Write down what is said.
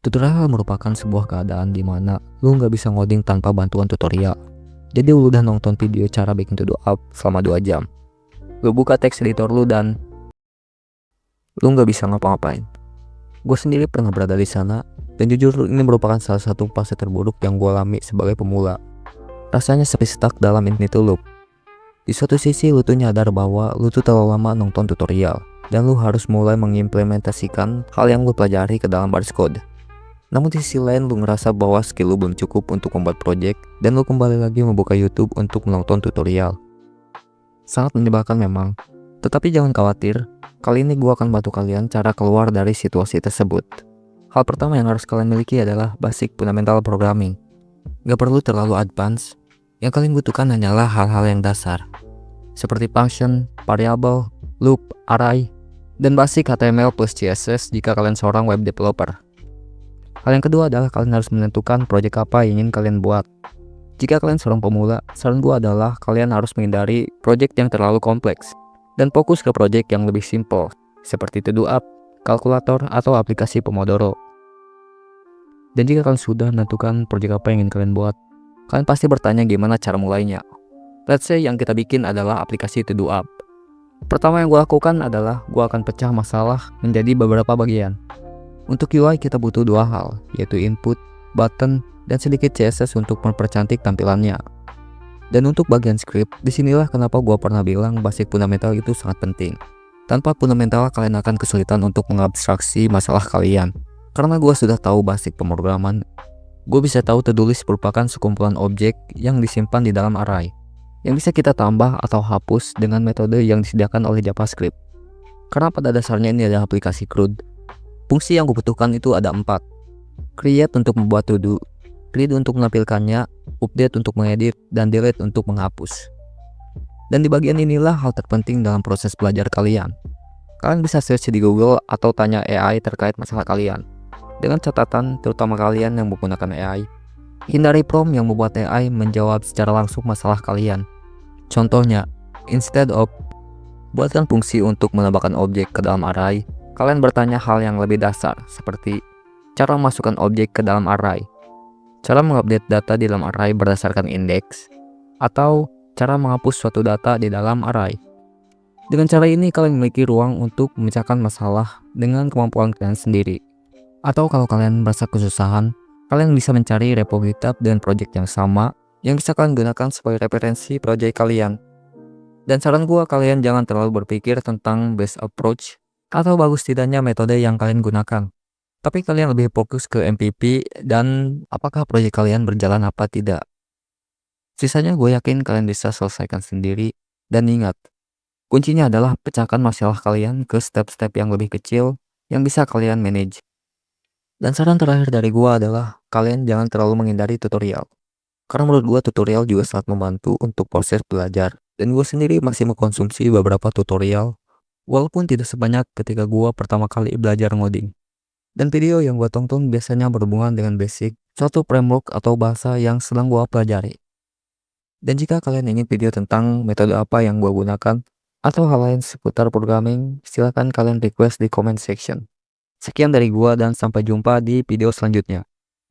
Tutorial merupakan sebuah keadaan di mana lu nggak bisa ngoding tanpa bantuan tutorial. Jadi lu udah nonton video cara bikin to-do app selama 2 jam. Lu buka text editor lu dan lu nggak bisa ngapa-ngapain. Gue sendiri pernah berada di sana, dan jujur ini merupakan salah satu fase terburuk yang gue alami sebagai pemula. Rasanya seperti stuck dalam infinite loop. Di suatu sisi lu tuh nyadar bahwa lu tuh terlalu lama nonton tutorial, dan lu harus mulai mengimplementasikan hal yang lu pelajari ke dalam baris code. Namun di sisi lain lu ngerasa bahwa skill lu belum cukup untuk membuat project, dan lu kembali lagi membuka YouTube untuk menonton tutorial. Sangat menyebalkan memang, tetapi jangan khawatir, kali ini gua akan bantu kalian cara keluar dari situasi tersebut. Hal pertama yang harus kalian miliki adalah basic fundamental programming. Gak perlu terlalu advance, yang kalian butuhkan hanyalah hal-hal yang dasar, seperti function, variable, loop, array, dan basic HTML plus CSS jika kalian seorang web developer. Hal yang kedua adalah kalian harus menentukan project apa yang ingin kalian buat. Jika kalian seorang pemula, saran gue adalah kalian harus menghindari project yang terlalu kompleks dan fokus ke project yang lebih simple, seperti to-do app, kalkulator, atau aplikasi Pomodoro. Dan jika kalian sudah menentukan project apa yang ingin kalian buat, kalian pasti bertanya gimana cara mulainya. Let's say yang kita bikin adalah aplikasi to-do app. Pertama yang gue lakukan adalah gue akan pecah masalah menjadi beberapa bagian. Untuk UI kita butuh dua hal, yaitu input, button, dan sedikit CSS untuk mempercantik tampilannya. Dan untuk bagian script, disinilah kenapa gua pernah bilang basic fundamental itu sangat penting. Tanpa fundamental kalian akan kesulitan untuk mengabstraksi masalah kalian. Karena gua sudah tahu basic pemrograman, gua bisa tahu to-do list merupakan sekumpulan objek yang disimpan di dalam array, yang bisa kita tambah atau hapus dengan metode yang disediakan oleh JavaScript. Karena pada dasarnya ini adalah aplikasi CRUD. Fungsi yang kubutuhkan itu ada 4. Create untuk membuat to-do, read untuk menampilkannya, update untuk mengedit, dan delete untuk menghapus. Dan di bagian inilah hal terpenting dalam proses belajar kalian. Kalian bisa search di Google atau tanya AI terkait masalah kalian. Dengan catatan, terutama kalian yang menggunakan AI, hindari prompt yang membuat AI menjawab secara langsung masalah kalian. Contohnya, instead of buatkan fungsi untuk menambahkan objek ke dalam array, kalian bertanya hal yang lebih dasar, seperti cara memasukkan objek ke dalam array, cara mengupdate data di dalam array berdasarkan indeks, atau cara menghapus suatu data di dalam array. Dengan cara ini kalian memiliki ruang untuk memecahkan masalah dengan kemampuan kalian sendiri. Atau kalau kalian merasa kesusahan, kalian bisa mencari repo GitHub dengan project yang sama yang bisa kalian gunakan sebagai referensi project kalian. Dan saran gua, kalian jangan terlalu berpikir tentang best approach atau bagus tidaknya metode yang kalian gunakan. Tapi kalian lebih fokus ke MVP dan apakah proyek kalian berjalan apa tidak. Sisanya gue yakin kalian bisa selesaikan sendiri. Dan ingat, kuncinya adalah pecahkan masalah kalian ke step-step yang lebih kecil yang bisa kalian manage. Dan saran terakhir dari gue adalah kalian jangan terlalu menghindari tutorial. Karena menurut gue tutorial juga sangat membantu untuk proses belajar. Dan gue sendiri masih mengkonsumsi beberapa tutorial, walaupun tidak sebanyak ketika gue pertama kali belajar ngoding. Dan video yang gue tonton biasanya berhubungan dengan basic suatu framework atau bahasa yang sedang gue pelajari. Dan jika kalian ingin video tentang metode apa yang gue gunakan atau hal lain seputar programming, silahkan kalian request di comment section. Sekian dari gue dan sampai jumpa di video selanjutnya.